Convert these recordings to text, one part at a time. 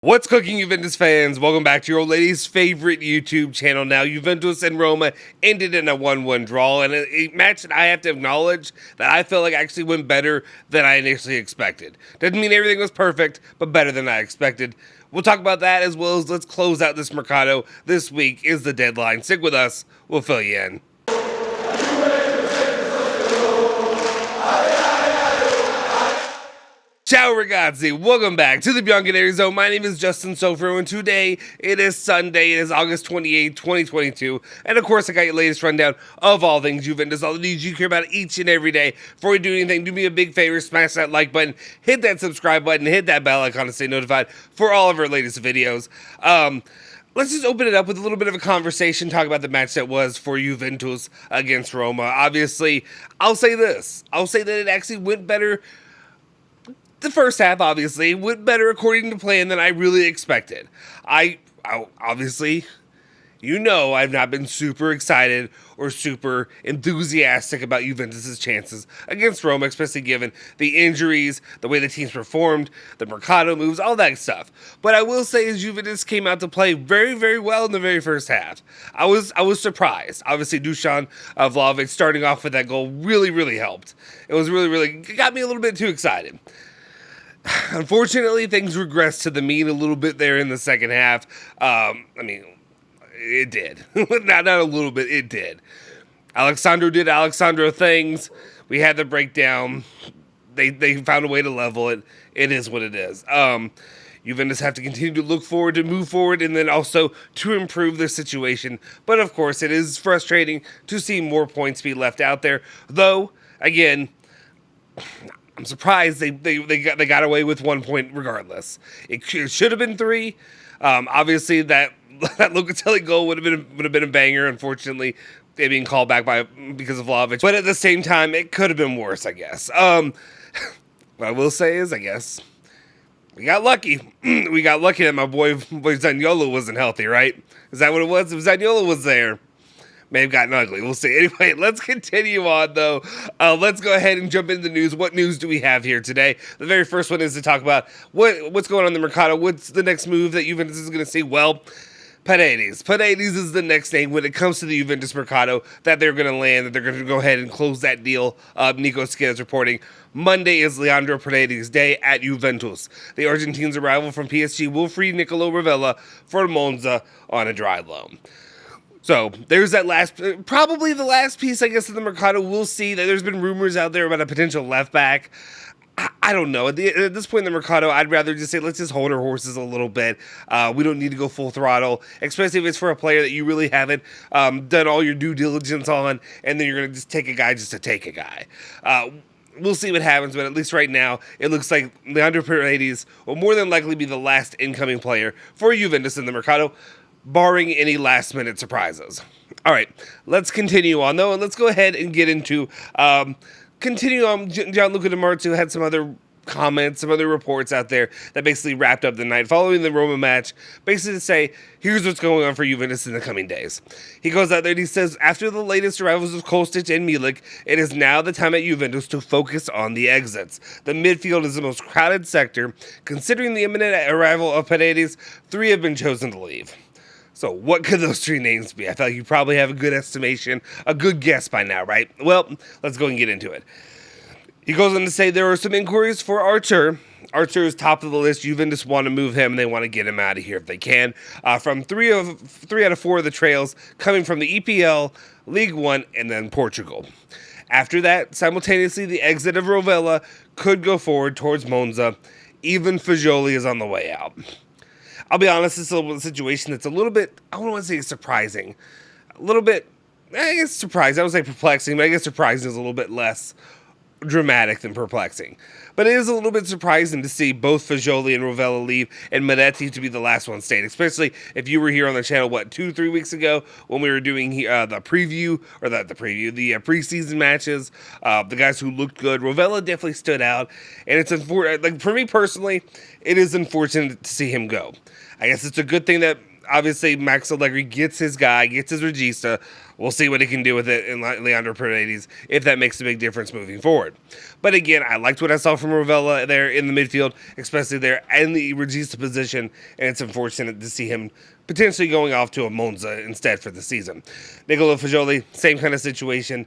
What's cooking, Juventus fans? Welcome back to your old lady's favorite YouTube channel. Now, Juventus and Roma ended in a 1-1 draw, and a match that I have to acknowledge that I felt like actually went better than I initially expected. Doesn't mean everything was perfect, but better than I expected. We'll talk about that, as well as let's close out this Mercado. This week is the deadline. Stick with us. We'll fill you in. Ciao ragazzi, welcome back to the Bianconeri Zone. My name is Justin Sofro, and today it is Sunday. It is August 28th, 2022. And of course, I got your latest rundown of all things Juventus, all the news you care about each and every day. Before we do anything, do me a big favor, smash that like button, hit that subscribe button, hit that bell icon to stay notified for all of our latest videos. Let's just open it up with a little bit of a conversation, talk about the match that was for Juventus against Roma. Obviously, I'll say this. I'll say that it actually went better. The first half, obviously, went better according to plan than I really expected. I obviously, you know, I've not been super excited or super enthusiastic about Juventus' chances against Roma, especially given the injuries, the way the teams performed, the Mercado moves, all that stuff. But I will say, as Juventus came out to play very, very well in the very first half, I was surprised. Obviously, Dusan Vlahovic starting off with that goal really helped. It was it got me a little bit too excited. Unfortunately, things regressed to the mean a little bit there in the second half. I mean, it did. not a little bit, it did. Alexandro did Alexandro things. We had the breakdown. They found a way to level it. It is what it is. Juventus have to continue to look forward, to move forward, and then also to improve their situation. But of course, it is frustrating to see more points be left out there. Though, again, I'm surprised they got away with 1 point regardless. It should have been 3. Obviously, that Locatelli goal would have been a banger. Unfortunately, they being called back because of Vlahovic. But at the same time, it could have been worse, I guess. What I will say is, I guess we got lucky. We got lucky that my boy Zaniolo wasn't healthy, right? Is that what it was? If Zaniolo was there, may have gotten ugly. We'll see. Anyway, let's continue on, though. Let's go ahead and jump into the news. What news do we have here today? The very first one is to talk about what's going on in the Mercado. What's the next move that Juventus is going to see? Well, Paredes. Paredes is the next name when it comes to the Juventus Mercado that they're going to land, that they're going to go ahead and close that deal. Nico Skid is reporting Monday is Leandro Paredes' day at Juventus. The Argentine's arrival from PSG will free Nicolo Ravella for Monza on a dry loan. So there's that probably the last piece, I guess, of the Mercado. We'll see. That there's been rumors out there about a potential left back. I don't know. At this point in the Mercado, I'd rather just say, let's just hold our horses a little bit. We don't need to go full throttle, especially if it's for a player that you really haven't done all your due diligence on, and then you're going to just take a guy just to take a guy. We'll see what happens, but at least right now, it looks like Leandro Paredes will more than likely be the last incoming player for Juventus in the Mercado, barring any last-minute surprises. All right, let's continue on, though, and let's go ahead and get into Gianluca Di Marzio had some other comments, some other reports out there that basically wrapped up the night following the Roma match, basically to say, here's what's going on for Juventus in the coming days. He goes out there and he says, after the latest arrivals of Kostic and Milik, it is now the time at Juventus to focus on the exits. The midfield is the most crowded sector. Considering the imminent arrival of Paredes, 3 have been chosen to leave. So what could those 3 names be? I feel like you probably have a good estimation, a good guess by now, right? Well, let's go and get into it. He goes on to say there are some inquiries for Archer. Archer is top of the list. Juventus want to move him, and they want to get him out of here if they can. From 3 out of 4 of the trails coming from the EPL, League One, and then Portugal. After that, simultaneously, the exit of Rovella could go forward towards Monza. Even Fagioli is on the way out. I'll be honest, this is a situation that's a little bit, I don't want to say surprising. A little bit, I guess surprising. I would say perplexing, but I guess surprising is a little bit less dramatic than perplexing. But it is a little bit surprising to see both Fagioli and Rovella leave and Miretti to be the last one staying, especially if you were here on the channel, 2-3 weeks ago when we were doing the preseason matches, the guys who looked good. Rovella definitely stood out, and it's unfortunate. Like, for me personally, it is unfortunate to see him go. I guess it's a good thing that obviously Max Allegri gets his guy, gets his regista. We'll see what he can do with it in Leandro Paredes, if that makes a big difference moving forward. But again, I liked what I saw from Ravella there in the midfield, especially there in the regista position, and it's unfortunate to see him potentially going off to a Monza instead for the season. Nicola Fagioli, same kind of situation.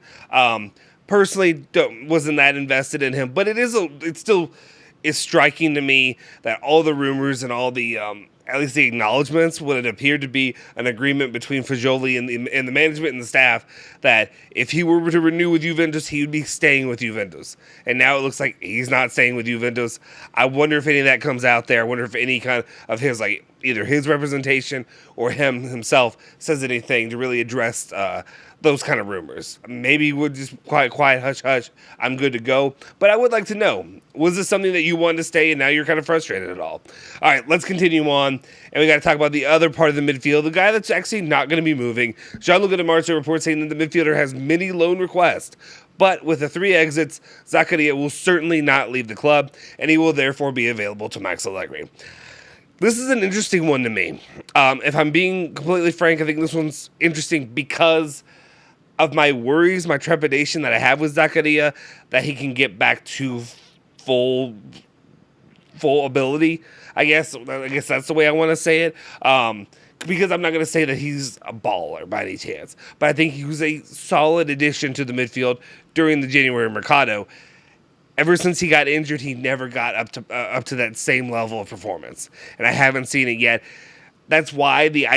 Personally, wasn't that invested in him, but it still is striking to me that all the rumors and all the at least the acknowledgments, what it appeared to be an agreement between Fagioli and the management and the staff, that if he were to renew with Juventus, he would be staying with Juventus. And now it looks like he's not staying with Juventus. I wonder if any of that comes out there. I wonder if any kind of his, like, either his representation or him himself says anything to really address those kind of rumors. Maybe we'll just quiet, hush, hush, I'm good to go. But I would like to know, was this something that you wanted to stay and now you're kind of frustrated at all? All right, let's continue on. And we got to talk about the other part of the midfield, the guy that's actually not going to be moving. Gianluca Di Marzio reports saying that the midfielder has many loan requests. But with the 3 exits, Zakaria will certainly not leave the club, and he will therefore be available to Max Allegri. This is an interesting one to me. If I'm being completely frank, I think this one's interesting because of my worries, my trepidation that I have with Zakaria, that he can get back to full ability. I guess that's the way I want to say it. Because I'm not going to say that he's a baller by any chance, but I think he was a solid addition to the midfield during the January mercado. Ever since he got injured, he never got up to that same level of performance, and I haven't seen it yet. That's why the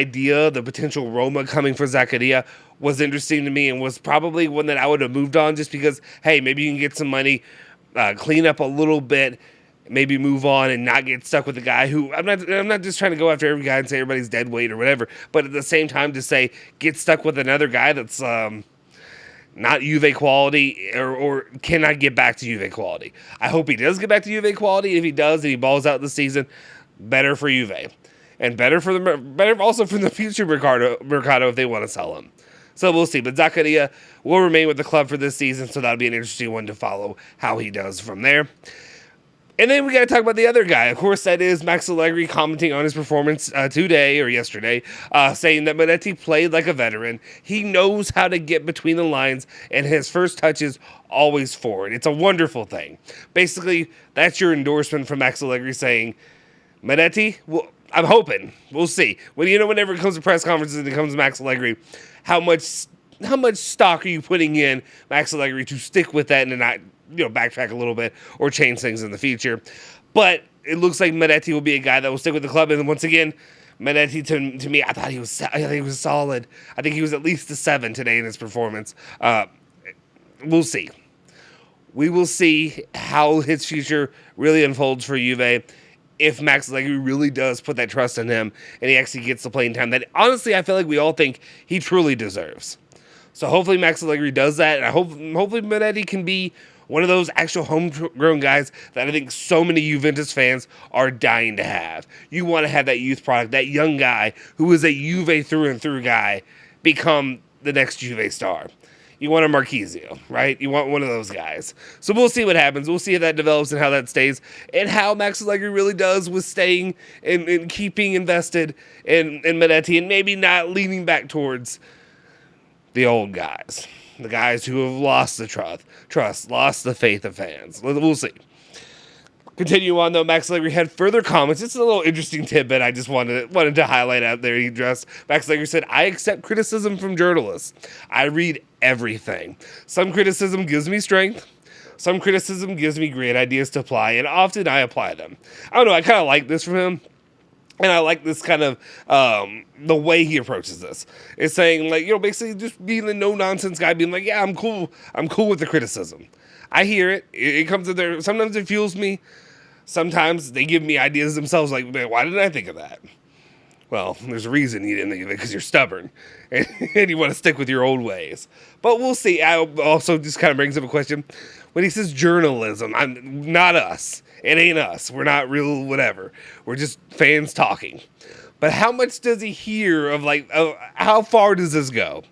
potential Roma coming for Zakaria was interesting to me and was probably one that I would have moved on, just because, hey, maybe you can get some money, clean up a little bit, maybe move on and not get stuck with a guy who, I'm not just trying to go after every guy and say everybody's dead weight or whatever, but at the same time to say get stuck with another guy that's not Juve quality or cannot get back to Juve quality. I hope he does get back to Juve quality. If he does and he balls out this season, better for Juve. And better also for the future mercado if they want to sell him. So we'll see. But Zakaria will remain with the club for this season, so that'll be an interesting one to follow how he does from there. And then we got to talk about the other guy. Of course, that is Max Allegri commenting on his performance today or yesterday, saying that Miretti played like a veteran. He knows how to get between the lines, and his first touch is always forward. It's a wonderful thing. Basically, that's your endorsement from Max Allegri saying, Miretti, well, I'm hoping. We'll see. Whenever it comes to press conferences and it comes to Max Allegri, how much stock are you putting in Max Allegri to stick with that and to not backtrack a little bit or change things in the future? But it looks like Miretti will be a guy that will stick with the club. And once again, Miretti to me, I think he was solid. I think he was at least a 7 today in his performance. We'll see. We will see how his future really unfolds for Juve. If Max Allegri really does put that trust in him and he actually gets the playing time that, honestly, I feel like we all think he truly deserves. So hopefully Max Allegri does that, and hopefully Miretti can be one of those actual homegrown guys that I think so many Juventus fans are dying to have. You want to have that youth product, that young guy who is a Juve through and through guy, become the next Juve star. You want a Marquisio, right? You want one of those guys. So we'll see what happens. We'll see if that develops and how that stays, and how Max Allegri really does with staying and keeping invested in Miretti, and maybe not leaning back towards the old guys, the guys who have lost the trust, lost the faith of fans. We'll see. Continue on, though, Max Allegri had further comments. It's a little interesting tidbit I just wanted to highlight out there. He addressed, Max Allegri said, I accept criticism from journalists. I read everything. Some criticism gives me strength. Some criticism gives me great ideas to apply, and often I apply them. I don't know, I kind of like this from him. And I like this kind of, the way he approaches this. It's saying, like, basically just being the no-nonsense guy, being like, yeah, I'm cool with the criticism. I hear it. It comes in there. Sometimes it fuels me. Sometimes they give me ideas themselves, like, man, why didn't I think of that? Well, there's a reason you didn't think of it, because you're stubborn, and you want to stick with your old ways. But we'll see. I also just kind of brings up a question. When he says journalism, I'm not us. It ain't us. We're not real whatever. We're just fans talking. But how much does he hear of, like, how far does this go?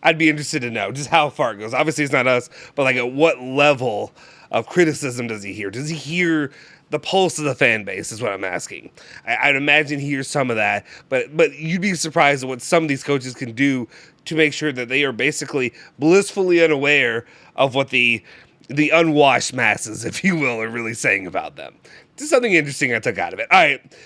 I'd be interested to know just how far it goes. Obviously, it's not us, but, like, at what level of criticism does he hear? Does he hear the pulse of the fan base is what I'm asking. I'd imagine he hears some of that, but you'd be surprised at what some of these coaches can do to make sure that they are basically blissfully unaware of what the unwashed masses, if you will, are really saying about them. Just something interesting I took out of it. All right.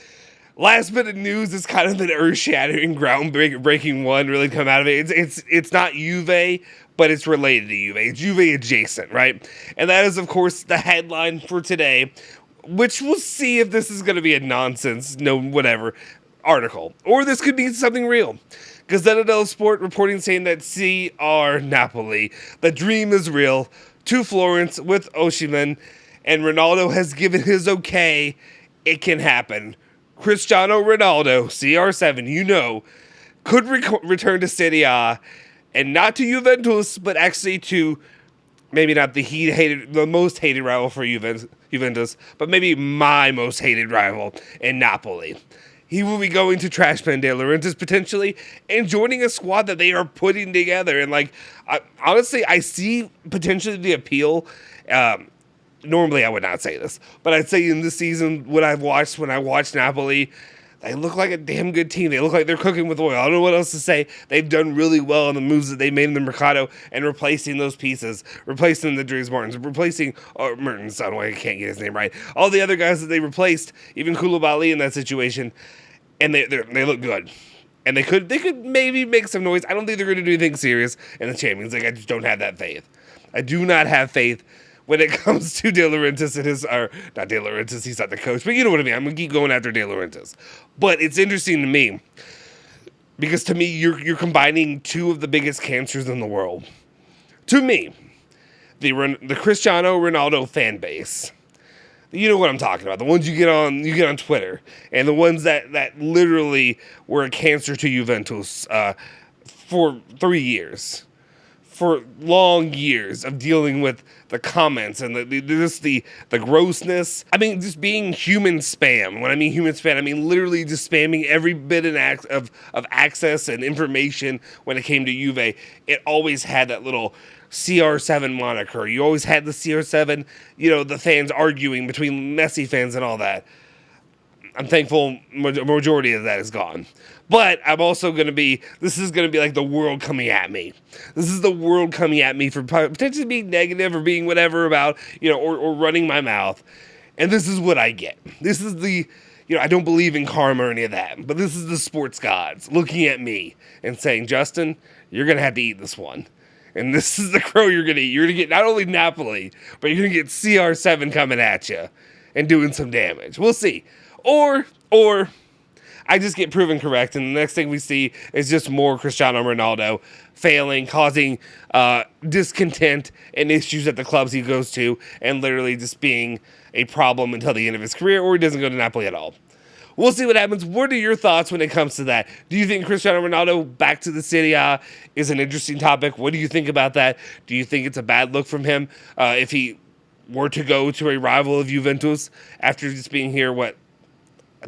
Last bit of news is kind of an earth-shattering, groundbreaking one really come out of it. It's not Juve, but it's related to Juve. It's Juve adjacent, right? And that is, of course, the headline for today, which we'll see if this is going to be a nonsense, whatever, article. Or this could be something real. Gazzetta dello Sport reporting saying that CR Napoli, the dream is real, to Florence with Osimhen, and Ronaldo has given his okay. It can happen. Cristiano Ronaldo, CR7, could return to Serie A, and not to Juventus, but actually to maybe not the most hated rival for Juventus, but maybe my most hated rival in Napoli. He will be going to Trashman De Laurentiis potentially, and joining a squad that they are putting together. And honestly, I see potentially the appeal. Normally, I would not say this, but I'd say in this season, when I watched Napoli, they look like a damn good team. They look like they're cooking with oil. I don't know what else to say. They've done really well on the moves that they made in the Mercado and replacing those pieces, replacing the Dries Martins, replacing Mertens. I can't get his name right. All the other guys that they replaced, even Koulibaly in that situation, and they look good. And they could maybe make some noise. I don't think they're going to do anything serious in the Champions League. I just don't have that faith. I do not have faith when it comes to De Laurentiis not De Laurentiis, he's not the coach, but you know what I mean. I'm going to keep going after De Laurentiis. But it's interesting to me, because to me, you're combining two of the biggest cancers in the world. To me, the Cristiano Ronaldo fan base. You know what I'm talking about. The ones you get on Twitter, and the ones that literally were a cancer to Juventus for 3 years. For long years of dealing with the comments and the grossness. I mean, just being human spam. When I mean human spam, I mean literally just spamming every bit of access and information when it came to Juve. It always had that little CR7 moniker. You always had the CR7, the fans arguing between Messi fans and all that. I'm thankful majority of that is gone. But I'm also this is going to be like the world coming at me. This is the world coming at me for potentially being negative or being whatever about, or running my mouth. And this is what I get. This is I don't believe in karma or any of that, but this is the sports gods looking at me and saying, Justin, you're going to have to eat this one. And this is the crow you're going to eat. You're going to get not only Napoli, but you're going to get CR7 coming at you and doing some damage. We'll see. Or I just get proven correct, and the next thing we see is just more Cristiano Ronaldo failing, causing discontent and issues at the clubs he goes to, and literally just being a problem until the end of his career, or he doesn't go to Napoli at all. We'll see what happens. What are your thoughts when it comes to that? Do you think Cristiano Ronaldo back to the Serie A is an interesting topic? What do you think about that? Do you think it's a bad look from him if he were to go to a rival of Juventus after just being here,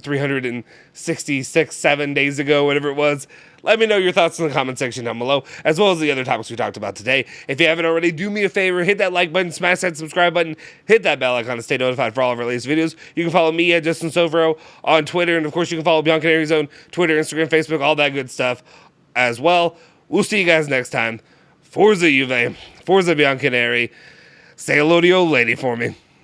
7 days ago, whatever it was? Let me know your thoughts in the comment section down below, as well as the other topics we talked about today. If you haven't already, do me a favor, hit that like button, smash that subscribe button, hit that bell icon to stay notified for all of our latest videos. You can follow me at Justin Sovero on Twitter, and of course you can follow Bianconeri Zone, Twitter, Instagram, Facebook, all that good stuff as well. We'll see you guys next time. Forza Juve, Forza Bianconeri. Say hello to your old lady for me.